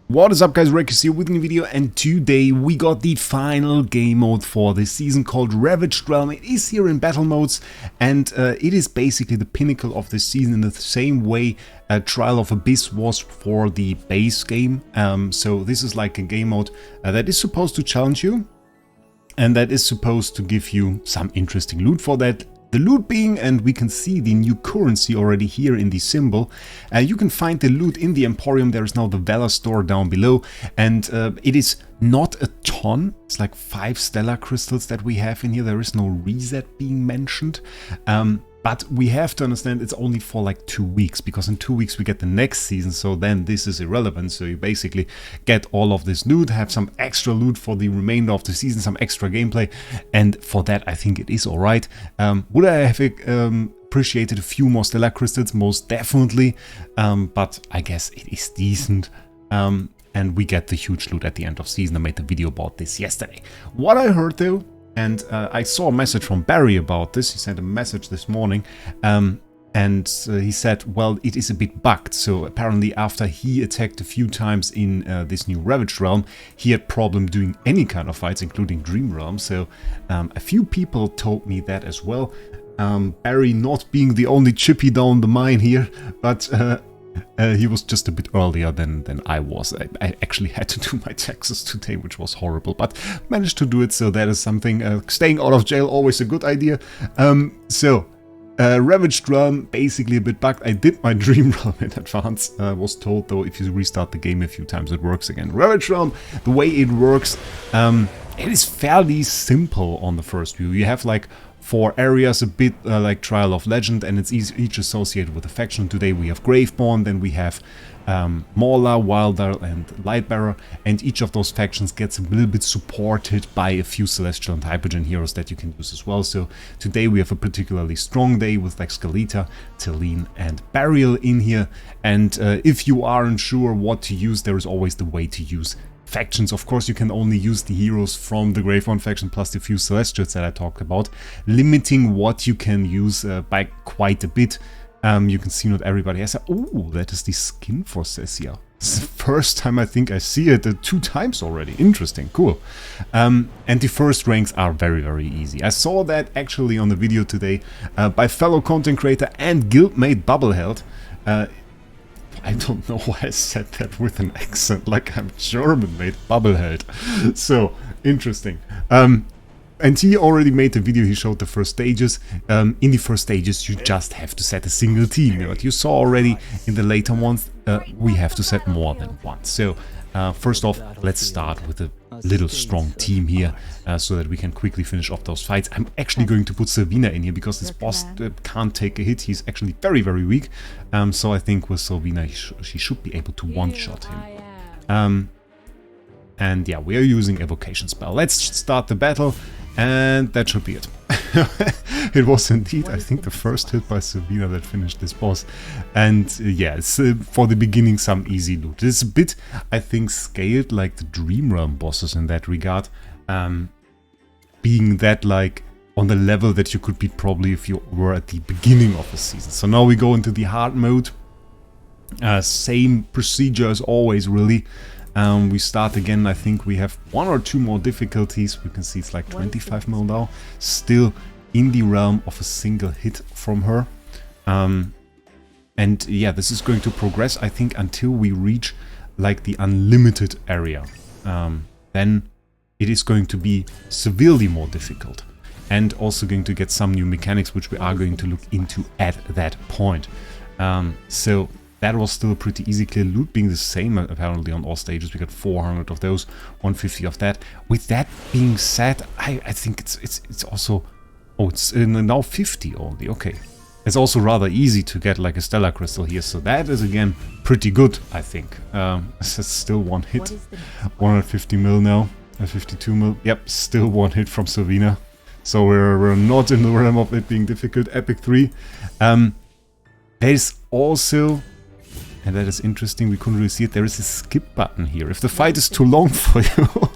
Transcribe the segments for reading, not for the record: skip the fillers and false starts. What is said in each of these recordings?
What is up, guys? Wraec here with a new video, and today we got the final game mode for this season called Ravaged Realm. It is here in battle modes, and it is basically the pinnacle of this season in the same way Trial of Abyss was for the base game. So this is like a game mode that is supposed to challenge you, and that is supposed to give you some interesting loot for that. The loot being, and we can see the new currency already here in the symbol. You can find the loot in the Emporium. There is now the Valor store down below, and it is not a ton. It's like 5 stellar crystals that we have in here. There is no reset being mentioned. But we have to understand it's only for like 2 weeks, because in 2 weeks we get the next season, so then this is irrelevant. So you basically get all of this loot, have some extra loot for the remainder of the season, some extra gameplay, and for that I think it is alright. Would I have appreciated a few more stellar crystals? Most definitely, but I guess it is decent. And we get the huge loot at the end of season. I made a video about this yesterday. What I heard though, and I saw a message from Barry about this. He sent a message this morning, and he said, well, it is a bit bugged. So apparently after he attacked a few times in this new Ravaged Realm, he had problem doing any kind of fights, including Dream Realm. So a few people told me that as well. Barry not being the only chippy down the mine here, but he was just a bit earlier than I was. I actually had to do my taxes today, which was horrible, but managed to do it, so that is something. Staying out of jail, always a good idea. Ravaged Realm, basically a bit bugged. I did my Dream Realm in advance. Was told, though, if you restart the game a few times, it works again. Ravaged Realm, the way it works, it is fairly simple on the first view. You have like 4 areas, a bit like Trial of Legend, and it's each associated with a faction. Today we have Graveborn, then we have Mauler, Wilder, and Lightbearer, and each of those factions gets a little bit supported by a few Celestial and Hypergen heroes that you can use as well. So today we have a particularly strong day with like Skeleta, Talene, and Burial in here, and if you aren't sure what to use, there is always the way to use factions. Of course, you can only use the heroes from the Graveborn faction plus the few Celestials that I talked about, limiting what you can use by quite a bit. You can see not everybody has a... Oh, that is the skin for Cecia. It's the first time I think I see it 2 times already. Interesting, cool. And the first ranks are very, very easy. I saw that actually on the video today by fellow content creator and guildmate Bubblehead. I don't know why I said that with an accent, like I'm German, mate. Bubblehead. So, interesting. And he already made a video, he showed the first stages. In the first stages, you just have to set a single team. But you saw already in the later ones, we have to set more than one. So, first off, let's start with a little strong team here, so that we can quickly finish off those fights. I'm actually going to put Silvina in here, because this boss can't take a hit. He's actually very, very weak. So I think with Silvina, she should be able to one-shot him. And yeah, we are using Evocation Spell. Let's start the battle, and that should be it. It was indeed, I think, the first hit by Silvina that finished this boss. And yeah, it's for the beginning some easy loot. It's a bit, I think, scaled like the Dream Realm bosses in that regard. Being that like on the level that you could beat probably if you were at the beginning of the season. So now we go into the hard mode. Same procedure as always, really. We start again. I think we have 1 or 2 more difficulties. We can see it's like 25 mil now. Still in the realm of a single hit from her. And yeah, this is going to progress, I think, until we reach like the unlimited area. Then it is going to be severely more difficult. And also going to get some new mechanics, which we are going to look into at that point. So that was still pretty easy. Clear loot being the same apparently on all stages. We got 400 of those, 150 of that. With that being said, I think it's also... Oh, it's now 50 only. Okay. It's also rather easy to get like a stellar crystal here. So that is again pretty good, I think. It's still 1 hit. 150 mil now. 52 mil. Yep, still 1 hit from Silvina. So we're not in the realm of it being difficult. Epic 3. There is also... And that is interesting, we couldn't really see it. There is a skip button here. If the fight is too long for you,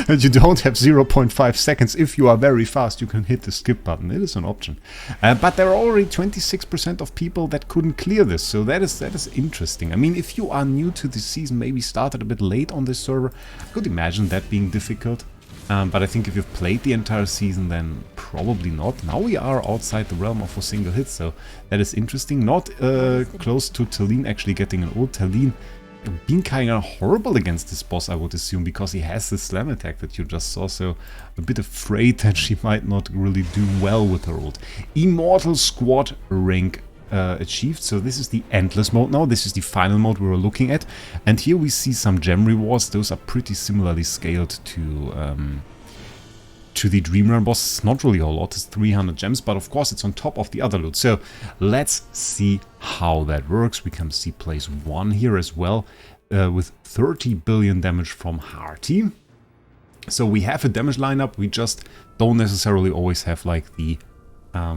and you don't have 0.5 seconds. If you are very fast, you can hit the skip button. It is an option. But there are already 26% of people that couldn't clear this, so that is interesting. I mean, if you are new to the season, maybe started a bit late on this server, I could imagine that being difficult. But I think if you've played the entire season, then probably not. Now we are outside the realm of a single hit, so that is interesting. Not close to Talene actually getting an ult. Talene being kind of horrible against this boss, I would assume, because he has this slam attack that you just saw, so a bit afraid that she might not really do well with her ult. Immortal Squad rank achieved, so this is the endless mode now. This is the final mode we were looking at, and here we see some gem rewards. Those are pretty similarly scaled to the Dream Run boss. It's not really a lot, it's 300 gems, but of course it's on top of the other loot. So let's see how that works. We can see place 1 here as well, with 30 billion damage from Hearty. So we have a damage lineup, we just don't necessarily always have like the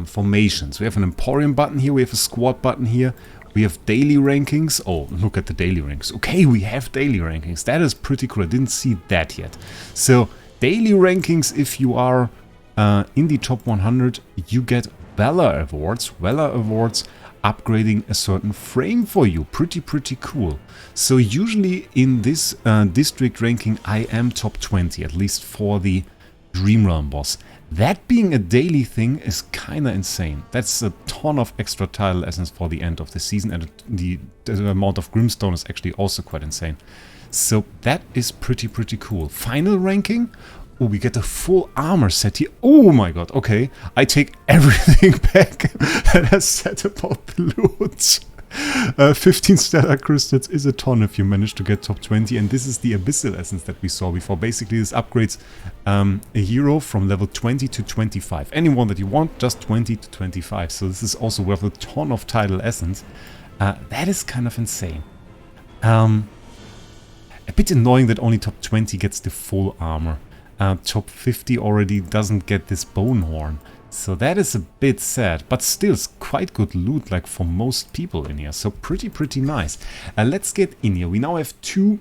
formations. We have an Emporium button here, we have a squad button here, we have daily rankings. Oh, look at the daily rankings. Okay, we have daily rankings. That is pretty cool. I didn't see that yet. So daily rankings, if you are in the top 100, you get Valor Awards. Valor Awards upgrading a certain frame for you. Pretty cool. So usually in this district ranking, I am top 20, at least for the Dream Realm boss. That being a daily thing is kinda insane. That's a ton of extra title essence for the end of the season, and the amount of Grimstone is actually also quite insane. So that is pretty cool. Final ranking? Oh, we get a full armor set here. Oh my god, okay. I take everything back that I said about the loot. 15 stellar crystals is a ton if you manage to get top 20, and this is the Abyssal Essence that we saw before. Basically this upgrades a hero from level 20 to 25. Anyone that you want, just 20 to 25. So this is also worth a ton of title essence. That is kind of insane. A bit annoying that only top 20 gets the full armor. Top 50 already doesn't get this bone horn. So that is a bit sad, but still it's quite good loot, like for most people in here. So pretty nice. Let's get in here. We now have two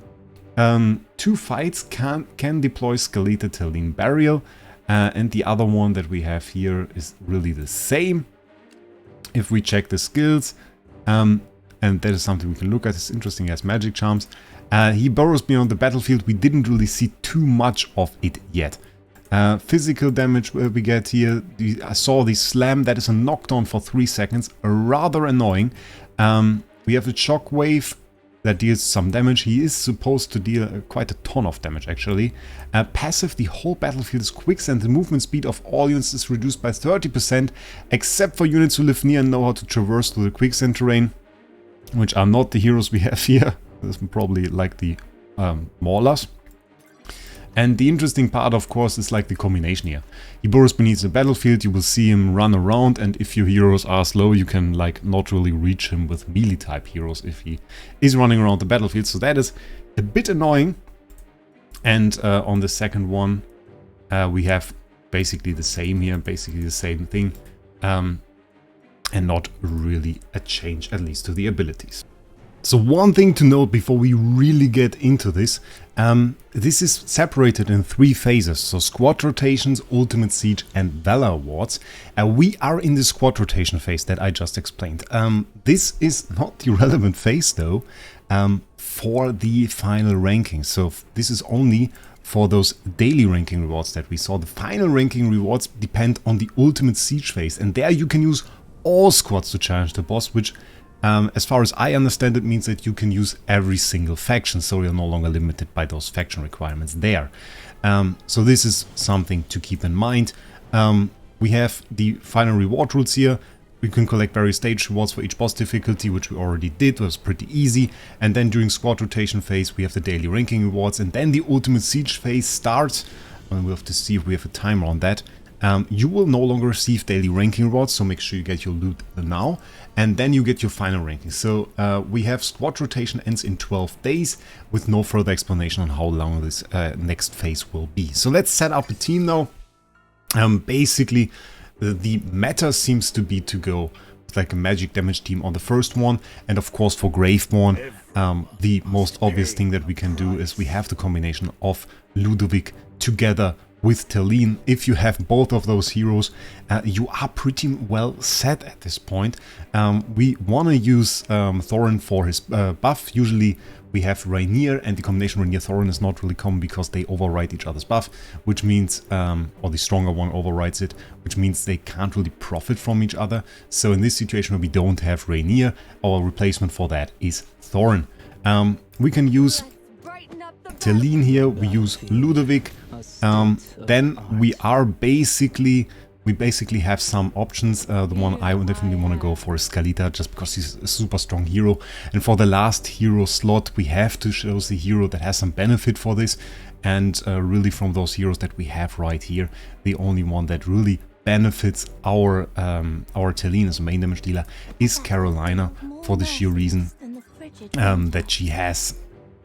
fights. Can deploy Skeletal Talene Burial, and the other one that we have here is really the same. If we check the skills, and that is something we can look at. It's interesting as magic charms. He burrows beyond the battlefield. We didn't really see too much of it yet. Physical damage we get here. I saw the slam, that is a knockdown for 3 seconds, rather annoying. We have a shockwave that deals some damage. He is supposed to deal quite a ton of damage actually. Passive, the whole battlefield is quicksand. The movement speed of all units is reduced by 30%, except for units who live near and know how to traverse through the quicksand terrain, which are not the heroes we have here. This is probably like the Maulers. And the interesting part, of course, is like the combination here. He burrows beneath the battlefield, you will see him run around, and if your heroes are slow, you can like not really reach him with melee type heroes if he is running around the battlefield. So that is a bit annoying. And on the second one, we have basically the same here, basically the same thing. And not really a change, at least to the abilities. So one thing to note before we really get into this, this is separated in 3 phases. So squad rotations, ultimate siege and valor awards. We are in the squad rotation phase that I just explained. This is not the relevant phase though for the final ranking. So this is only for those daily ranking rewards that we saw. The final ranking rewards depend on the ultimate siege phase, and there you can use all squads to challenge the boss, which as far as I understand it means that you can use every single faction, so you're no longer limited by those faction requirements there. So this is something to keep in mind. We have the final reward rules here. We can collect various stage rewards for each boss difficulty, which we already did, was pretty easy. And then during squad rotation phase we have the daily ranking rewards, and then the ultimate siege phase starts. And we'll have to see if we have a timer on that. You will no longer receive daily ranking rewards, so make sure you get your loot now, and then you get your final ranking. So we have squad rotation ends in 12 days with no further explanation on how long this next phase will be. So let's set up a team now. Basically the meta seems to be to go with like a magic damage team on the first one, and of course for Graveborn the most obvious thing that we can do is we have the combination of Ludovic together with Talene. If you have both of those heroes, you are pretty well set at this point. We want to use Thorin for his buff. Usually we have Rainier, and the combination Rainier-Thorin is not really common because they override each other's buff, which means, or the stronger one overrides it, which means they can't really profit from each other. So in this situation where we don't have Rainier, our replacement for that is Thorin. We can use Talene here, we use Ludovic, then we basically have some options. The one I would definitely want to go for is Skalita, just because he's a super strong hero. And for the last hero slot, we have to choose the hero that has some benefit for this. And really from those heroes that we have right here, the only one that really benefits our Talene as a main damage dealer is Carolina, for the sheer reason that she has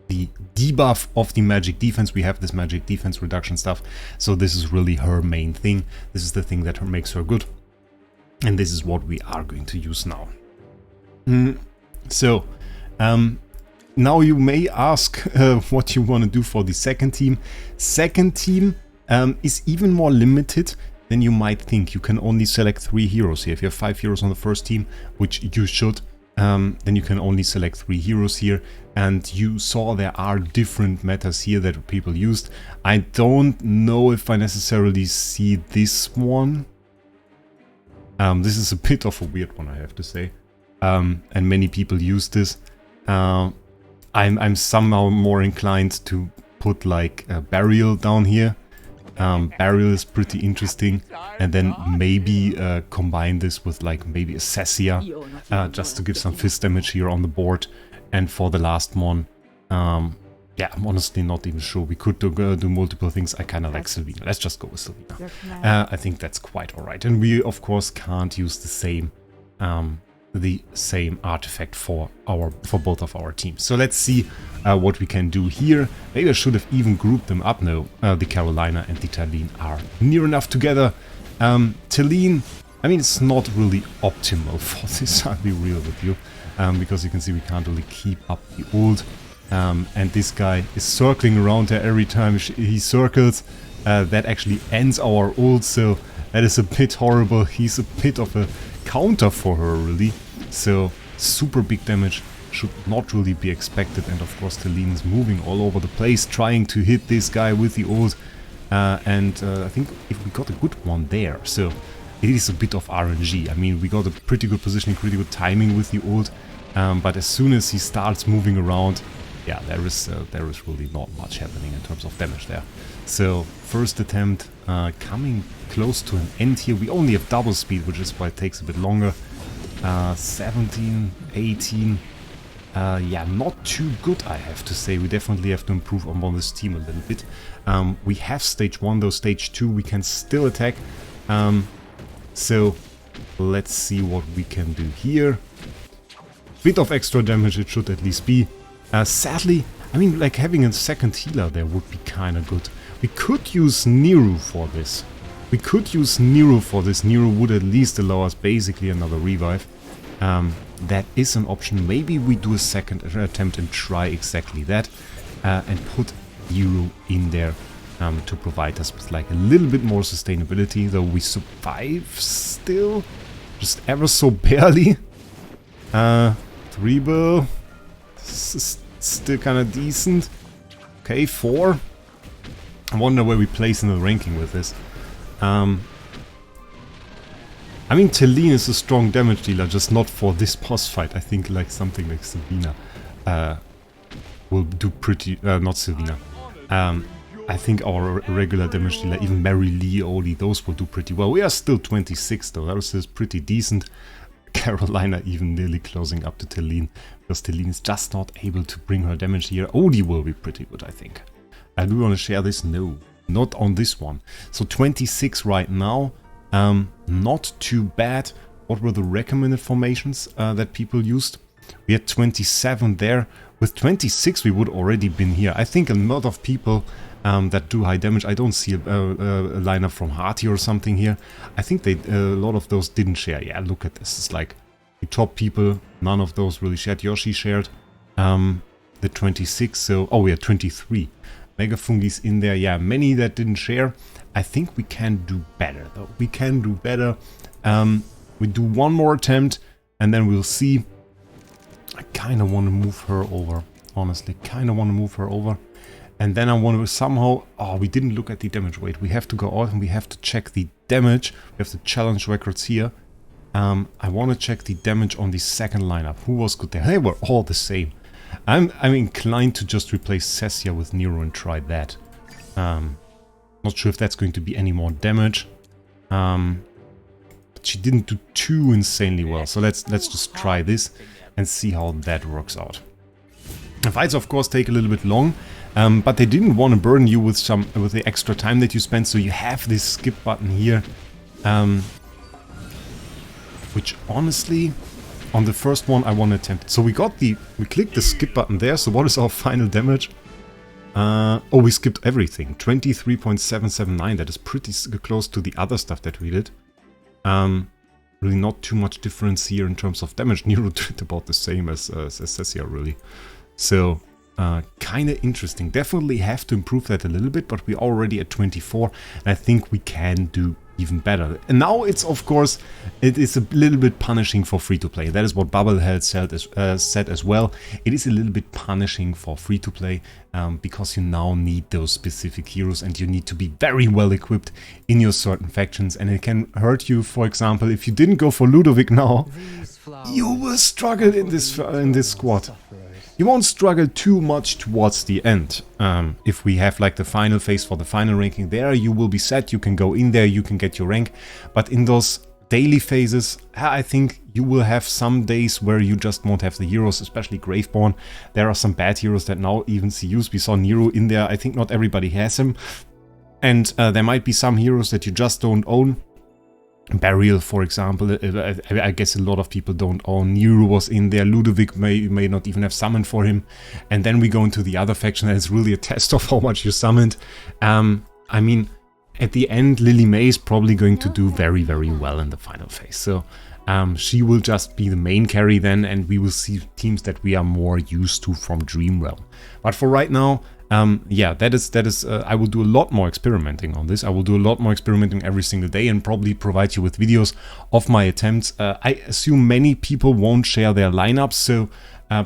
the debuff of the magic defense. We have this magic defense reduction stuff, so this is really her main thing. This is the thing that makes her good, and this is what we are going to use now. So now you may ask what you want to do for the second team. Second team is even more limited than you might think. You can only select 3 heroes here. If you have 5 heroes on the first team, which you should, then you can only select 3 heroes here. And you saw there are different metas here that people used. I don't know if I necessarily see this one. This is a bit of a weird one, I have to say. And many people use this. I'm somehow more inclined to put like a Burial down here. Burial is pretty interesting, and then maybe combine this with like maybe a Sessia, just to give some fist damage here on the board. And for the last one, yeah, I'm honestly not even sure. We could do multiple things. I kind of like Sylvina. Let's just go with Sylvina. I think that's quite alright. And we, of course, can't use the same artifact for both of our teams. So let's see what we can do here. Maybe I should have even grouped them up. No, the Carolina and the Talene are near enough together. Talene, I mean, it's not really optimal for this, I'll be real with you. Because you can see we can't really keep up the ult. And this guy is circling around her every time he circles. That actually ends our ult, so that is a bit horrible. He's a bit of a counter for her, really. So super big damage should not really be expected. And of course Talene is moving all over the place, trying to hit this guy with the ult. I think if we got a good one there, so it is a bit of RNG. I mean, we got a pretty good positioning, pretty good timing with the ult. But as soon as he starts moving around, yeah, there is really not much happening in terms of damage there. So first attempt coming close to an end here. We only have double speed, which is why it takes a bit longer. 17, 18. Yeah, not too good, I have to say. We definitely have to improve on this team a little bit. We have stage 1, though stage 2 we can still attack. So let's see what we can do here. Bit of extra damage it should at least be. Sadly, I mean, like having a second healer there would be kind of good. We could use Niru for this. Niru would at least allow us basically another revive. That is an option. Maybe we do a second attempt and try exactly that. And put Niru in there to provide us with like a little bit more sustainability. Though we survive still, just ever so barely. 3 bill, still kind of decent. Okay, 4. I wonder where we place in the ranking with this. I mean, Talene is a strong damage dealer, just not for this boss fight. I think like something like Sylvina will do pretty... not Sylvina. I think our regular damage dealer, even Mary Lee, Oli, those will do pretty well. We are still 26 though, that is pretty decent. Carolina even nearly closing up to Talene, because Talene is just not able to bring her damage here. Odie will be pretty good, I think. Do we want to share this? No, not on this one. So 26 right now, not too bad. What were the recommended formations that people used? We had 27 there. With 26 we would already been here. I think a lot of people that do high damage, I don't see a lineup from Hearty or something here. I think a lot of those didn't share. Yeah, look at this. It's like the top people, none of those really shared. Yoshi shared the 26, so... Oh, we had 23. Mega Fungis in there. Yeah, many that didn't share. I think we can do better, though. We can do better. We do one more attempt, and then we'll see. I kind of want to move her over, honestly. Kind of want to move her over. And then I want to somehow... Oh, we didn't look at the damage. Wait, we have to go out and we have to check the damage. We have to challenge records here. I want to check the damage on the second lineup. Who was good there? They were all the same. I'm inclined to just replace Cessia with Nero and try that. Not sure if that's going to be any more damage. But she didn't do too insanely well. So let's just try this and see how that works out. The fights, of course, take a little bit long. But they didn't want to burden you with the extra time that you spent. So you have this skip button here. Which honestly, on the first one I want to attempt. So we clicked the skip button there. So what is our final damage? Oh, we skipped everything. 23.779. That is pretty close to the other stuff that we did. Really not too much difference here in terms of damage. Nero did about the same as Cessia, really. So, kind of interesting. Definitely have to improve that a little bit, but we're already at 24. And I think we can do even better. And now it's, of course, it is a little bit punishing for free-to-play. That is what Bubblehead said as well. It is a little bit punishing for free-to-play because you now need those specific heroes and you need to be very well equipped in your certain factions. And it can hurt you, for example, if you didn't go for Ludovic now, you will struggle in this squad. You won't struggle too much towards the end. If we have like the final phase for the final ranking there, you will be set, you can go in there, you can get your rank. But in those daily phases, I think you will have some days where you just won't have the heroes, especially Graveborn. There are some bad heroes that now even see use. We saw Nero in there, I think not everybody has him. And there might be some heroes that you just don't own. Burial, for example, I guess a lot of people don't own. Nero was in there, Ludovic may not even have summoned for him. And then we go into the other faction, and it's really a test of how much you summoned. I mean, at the end, Lily May is probably going to do very, very well in the final phase. So she will just be the main carry then, and we will see teams that we are more used to from Dream Realm. But for right now, yeah, that is I will do a lot more experimenting on this. I will do a lot more experimenting every single day and probably provide you with videos of my attempts. I assume many people won't share their lineups, so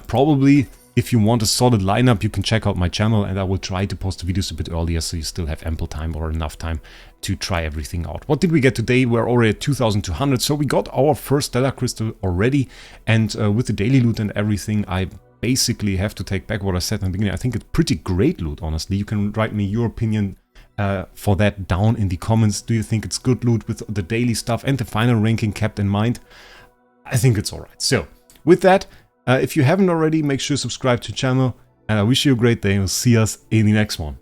probably if you want a solid lineup, you can check out my channel and I will try to post the videos a bit earlier so you still have ample time or enough time to try everything out. What did we get today? We're already at 2,200, so we got our first Stellar Crystal already, and with the daily loot and everything, I basically have to take back what I said in the beginning. I think it's pretty great loot, honestly. You can write me your opinion for that down in the comments. Do you think it's good loot with the daily stuff and the final ranking kept in mind? I think it's alright. So, with that, if you haven't already, make sure to subscribe to the channel. And I wish you a great day and we'll see us in the next one.